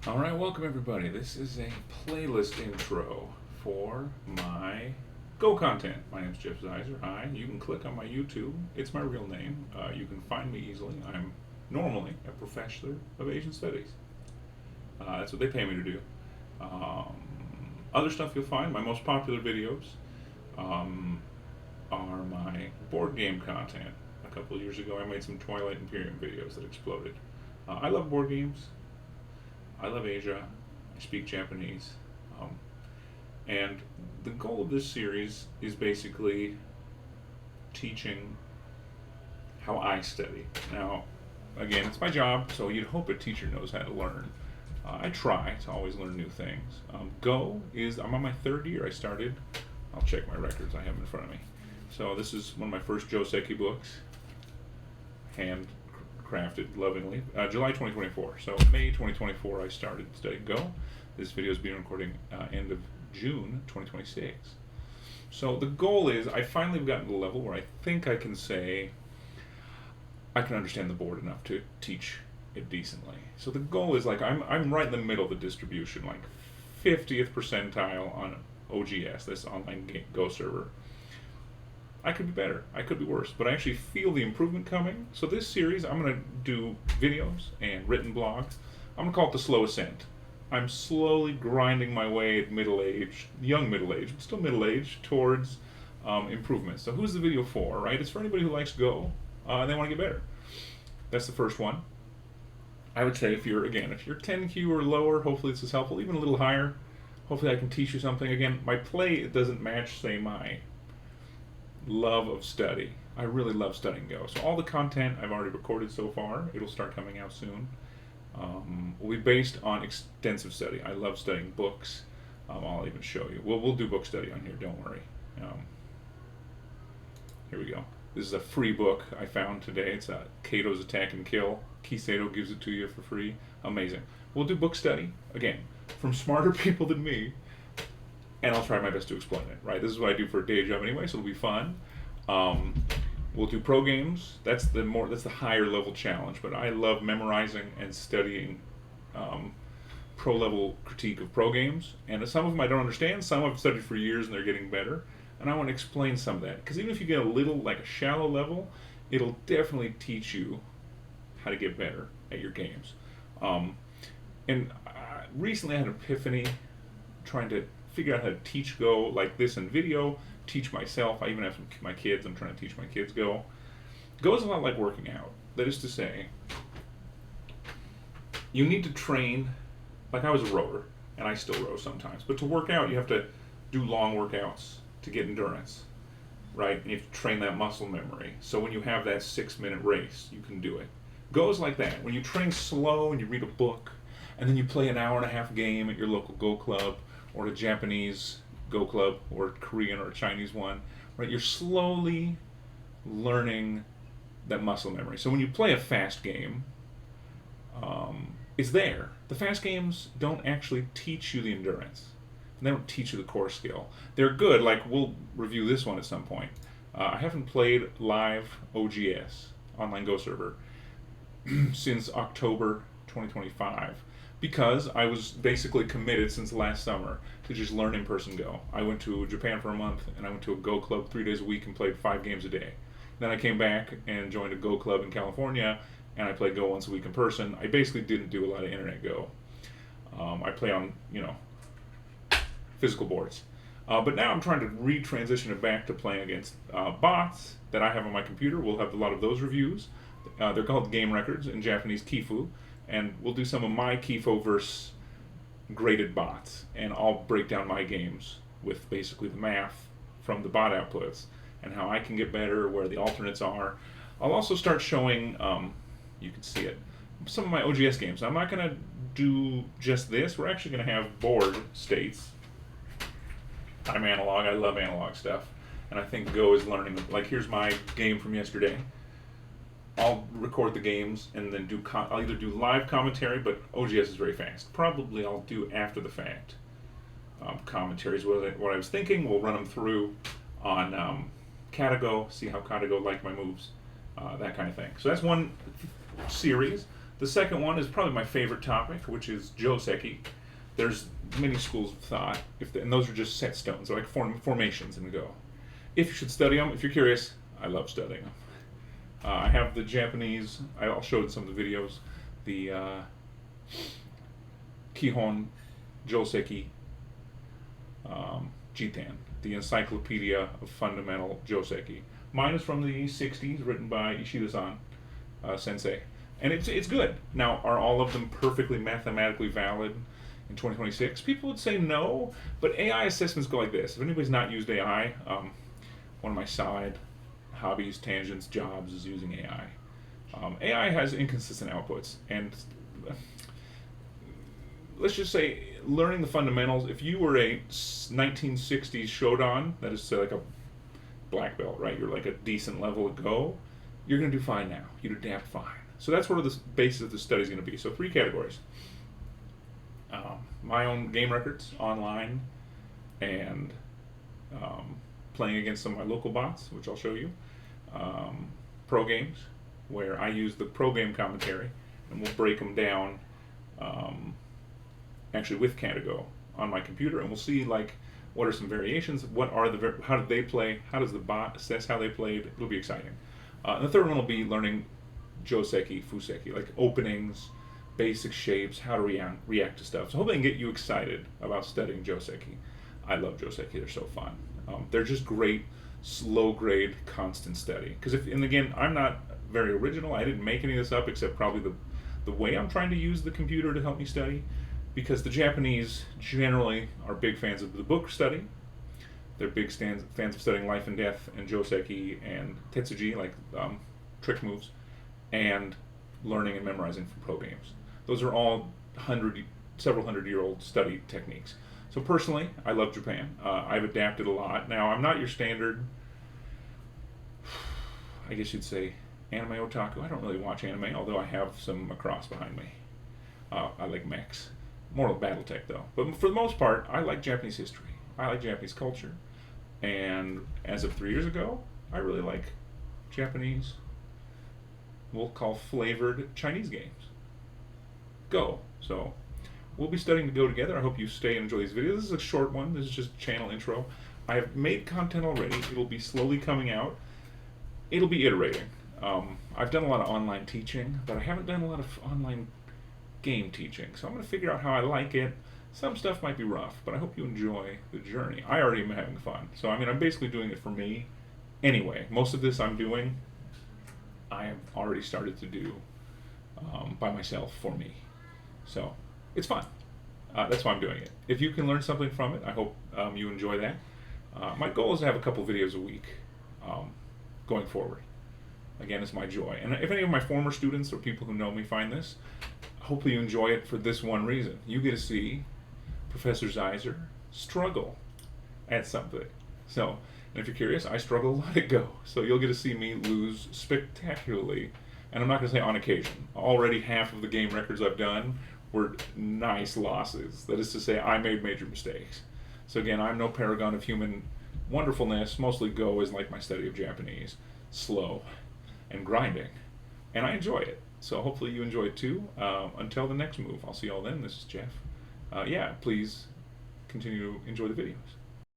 All right, welcome everybody. This is a playlist intro for my Go content. My name is Jeff Zeiser. Hi, you can click on my YouTube. It's my real name. You can find me easily. I'm normally a professor of Asian Studies. That's what they pay me to do. Um, Other stuff you'll find, my most popular videos um, are my board game content. A couple of years ago, I made some Twilight Imperium videos that exploded. I love board games. I love Asia. I speak Japanese. Um, and the goal of this series is basically teaching how I study. Now, again, it's my job, so you'd hope a teacher knows how to learn. I try to always learn new things. I'm on my third year. I started, I'll check my records, I have them in front of me. So this is one of my first Joseki books, handcrafted lovingly. July 2024. So May 2024 I started studying Go. This video is being recorded end of June 2026. So the goal is I finally have gotten to the level where I think I can say I can understand the board enough to teach it decently. So the goal is like I'm right in the middle of the distribution, like 50th percentile on OGS, this online Go server. I could be better, I could be worse, but I actually feel the improvement coming. So this series, I'm going to do videos and written blogs. I'm going to call it the slow ascent. I'm slowly grinding my way at young middle age, but still middle age, towards improvement. So who's the video for, right? It's for anybody who likes Go and they want to get better. That's the first one. I would say if you're 10Q or lower, hopefully this is helpful. Even a little higher, hopefully I can teach you something. Again, my play doesn't match, say, my love of study. I really love studying Go. So all the content I've already recorded so far, it'll start coming out soon, will be based on extensive study. I love studying books. I'll even show you. We'll do book study on here, don't worry. Here we go. This is a free book I found today. It's Cato's Attack and Kill. Kiseto gives it to you for free. Amazing. We'll do book study, again, from smarter people than me, and I'll try my best to explain it, right? This is what I do for a day job anyway, so it'll be fun. We'll do pro games. That's the higher level challenge, but I love memorizing and studying pro level critique of pro games. And some of them I don't understand, some I've studied for years and they're getting better. And I want to explain some of that, because even if you get a little, like a shallow level, it'll definitely teach you how to get better at your games. Recently I had an epiphany trying to figure out how to teach Go like this in video, teach myself. I even have my kids, I'm trying to teach my kids Go. Go is a lot like working out. That is to say, you need to train, like I was a rower, and I still row sometimes, but to work out you have to do long workouts to get endurance, right? And you have to train that muscle memory. So when you have that 6-minute race, you can do it. Go is like that. When you train slow and you read a book, and then you play an hour-and-a-half game at your local Go club, or a Japanese Go club, or a Korean or a Chinese one, right? You're slowly learning that muscle memory. So when you play a fast game, it's there. The fast games don't actually teach you the endurance. And they don't teach you the core skill. They're good, like we'll review this one at some point. I haven't played live OGS, online Go server, since October 2025, because I was basically committed since last summer to just learn in-person Go. I went to Japan for a month, and I went to a Go club 3 days a week and played 5 games a day. Then I came back and joined a Go club in California, and I played Go once a week in person. I basically didn't do a lot of internet Go. I play on, physical boards. But now I'm trying to retransition it back to playing against bots that I have on my computer. We'll have a lot of those reviews. They're called game records, in Japanese Kifu, and we'll do some of my Kifo versus graded bots, and I'll break down my games with basically the math from the bot outputs and how I can get better, where the alternates are. I'll also start showing, you can see it, some of my OGS games. I'm not going to do just this. We're actually going to have board states. I'm analog. I love analog stuff, and I think Go is learning. Like, here's my game from yesterday. I'll record the games and then I'll either do live commentary, but OGS is very fast. Probably I'll do after the fact commentaries. What I was thinking, we'll run them through on Katago, see how Katago liked my moves, that kind of thing. So that's one series. The second one is probably my favorite topic, which is Joseki. There's many schools of thought, and those are just set stones. They're like formations in Go. If you should study them, if you're curious, I love studying them. I have the Japanese. I'll show some of the videos. The Kihon Joseki Jitan, the Encyclopedia of Fundamental Joseki. Mine is from the 60s, written by Ishida-san sensei. And it's good. Now, are all of them perfectly mathematically valid in 2026? People would say no, but AI assessments go like this. If anybody's not used AI, one of my side hobbies, tangents, jobs is using AI. AI has inconsistent outputs, and let's just say learning the fundamentals, if you were a 1960s Shodan, that is like a black belt, right? You're like a decent level of Go, you're going to do fine now. You'd adapt fine. So that's what the basis of the study is going to be. So 3 categories. My own game records online, and playing against some of my local bots, which I'll show you. Pro games, where I use the pro game commentary, and we'll break them down actually with Candigo on my computer, and we'll see like what are some variations, how did they play, how does the bot assess how they played. It'll be exciting. And the third one will be learning Joseki, Fuseki, like openings, basic shapes, how to react to stuff. So I hope I can get you excited about studying Joseki. I love Joseki, they're so fun. They're just great, slow grade, constant study. Because and again, I'm not very original. I didn't make any of this up except probably the way I'm trying to use the computer to help me study. Because the Japanese generally are big fans of the book study. They're big fans of studying life and death and Joseki and Tetsuji, like trick moves, and learning and memorizing from pro games. Those are all several hundred-year-old study techniques. So personally, I love Japan. I've adapted a lot. Now, I'm not your standard, I guess you'd say, anime otaku. I don't really watch anime, although I have some Macross behind me. I like mechs. More of Battletech, though. But for the most part, I like Japanese history. I like Japanese culture. And as of 3 years ago, I really like Japanese, we'll call flavored Chinese games. Go. So we'll be studying to Go together. I hope you stay and enjoy these videos. This is a short one. This is just channel intro. I have made content already. It'll be slowly coming out. It'll be iterating. I've done a lot of online teaching, but I haven't done a lot of online game teaching. So I'm going to figure out how I like it. Some stuff might be rough, but I hope you enjoy the journey. I already am having fun. So, I mean, I'm basically doing it for me. Anyway, most of this I'm doing, I have already started to do by myself for me. So, it's fun. That's why I'm doing it. If you can learn something from it, I hope you enjoy that. My goal is to have a couple videos a week going forward. Again, it's my joy. And if any of my former students or people who know me find this, hopefully you enjoy it for this one reason. You get to see Professor Zeiser struggle at something. So, and if you're curious, I struggle a lot at Go. So you'll get to see me lose spectacularly. And I'm not going to say on occasion. Already half of the game records I've done were nice losses. That is to say, I made major mistakes. So again, I'm no paragon of human wonderfulness. Mostly Go is like my study of Japanese. Slow and grinding. And I enjoy it. So hopefully you enjoy it too. Until the next move. I'll see you all then. This is Jeff. Yeah, please continue to enjoy the videos.